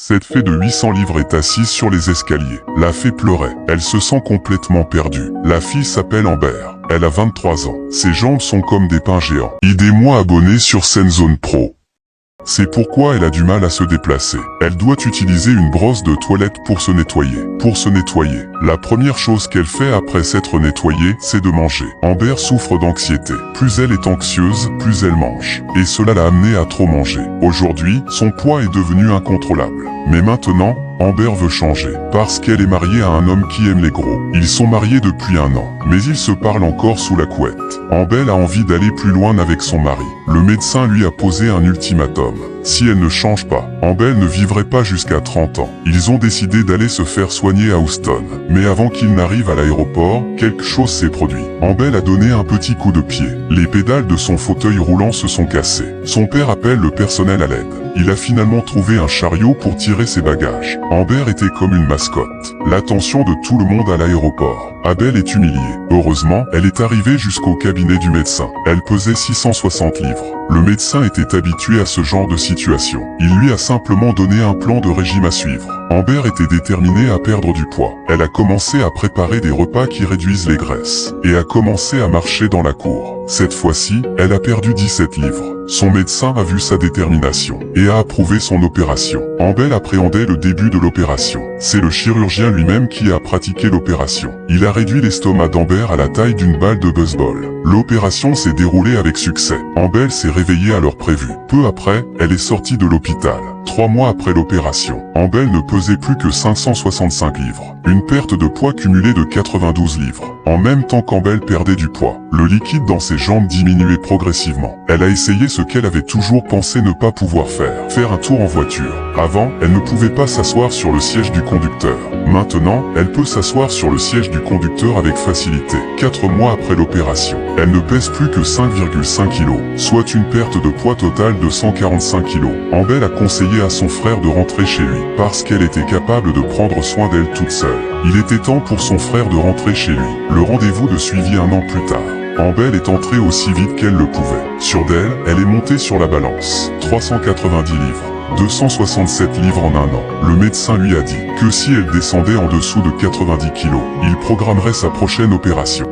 Cette fée de 800 livres est assise sur les escaliers. La fée pleurait. Elle se sent complètement perdue. La fille s'appelle Amber. Elle a 23 ans. Ses jambes sont comme des pins géants. Aidez-moi abonné sur Senzone Pro. C'est pourquoi elle a du mal à se déplacer. Elle doit utiliser une brosse de toilette pour se nettoyer. La première chose qu'elle fait après s'être nettoyée, c'est de manger. Amber souffre d'anxiété. Plus elle est anxieuse, plus elle mange. Et cela l'a amenée à trop manger. Aujourd'hui, son poids est devenu incontrôlable. Mais maintenant, Amber veut changer, parce qu'elle est mariée à un homme qui aime les gros. Ils sont mariés depuis 1 an, mais ils se parlent encore sous la couette. Amber a envie d'aller plus loin avec son mari. Le médecin lui a posé un ultimatum. Si elle ne change pas, Amber ne vivrait pas jusqu'à 30 ans. Ils ont décidé d'aller se faire soigner à Houston. Mais avant qu'ils n'arrivent à l'aéroport, quelque chose s'est produit. Amber a donné un petit coup de pied. Les pédales de son fauteuil roulant se sont cassées. Son père appelle le personnel à l'aide. Il a finalement trouvé un chariot pour tirer ses bagages. Amber était comme une mascotte. L'attention de tout le monde à l'aéroport. Abel est humiliée. Heureusement, elle est arrivée jusqu'au cabinet du médecin. Elle pesait 660 livres. Le médecin était habitué à ce genre de situation. Il lui a simplement donné un plan de régime à suivre. Amber était déterminée à perdre du poids. Elle a commencé à préparer des repas qui réduisent les graisses. Et a commencé à marcher dans la cour. Cette fois-ci, elle a perdu 17 livres. Son médecin a vu sa détermination et a approuvé son opération. Amber appréhendait le début de l'opération. C'est le chirurgien lui-même qui a pratiqué l'opération. Il a réduit l'estomac d'Amber à la taille d'une balle de baseball. L'opération s'est déroulée avec succès. Amber s'est réveillée à l'heure prévue. Peu après, elle est sortie de l'hôpital. 3 mois après l'opération, Amber ne pesait plus que 565 livres. Une perte de poids cumulée de 92 livres. En même temps qu'Amber perdait du poids, le liquide dans ses jambes diminuait progressivement. Elle a essayé ce qu'elle avait toujours pensé ne pas pouvoir faire un tour en voiture. Avant, elle ne pouvait pas s'asseoir sur le siège du conducteur. Maintenant, elle peut s'asseoir sur le siège du conducteur avec facilité. 4 mois après l'opération, elle ne pèse plus que 5,5 kg, soit une perte de poids totale de 145 kg. Amber a conseillé à son frère de rentrer chez lui, parce qu'elle était capable de prendre soin d'elle toute seule. Il était temps pour son frère de rentrer chez lui. Le rendez-vous de suivi 1 an plus tard. Amber est entrée aussi vite qu'elle le pouvait. Sûre d'elle, elle est montée sur la balance. 390 livres. 267 livres en 1 an. Le médecin lui a dit que si elle descendait en dessous de 90 kg, il programmerait sa prochaine opération.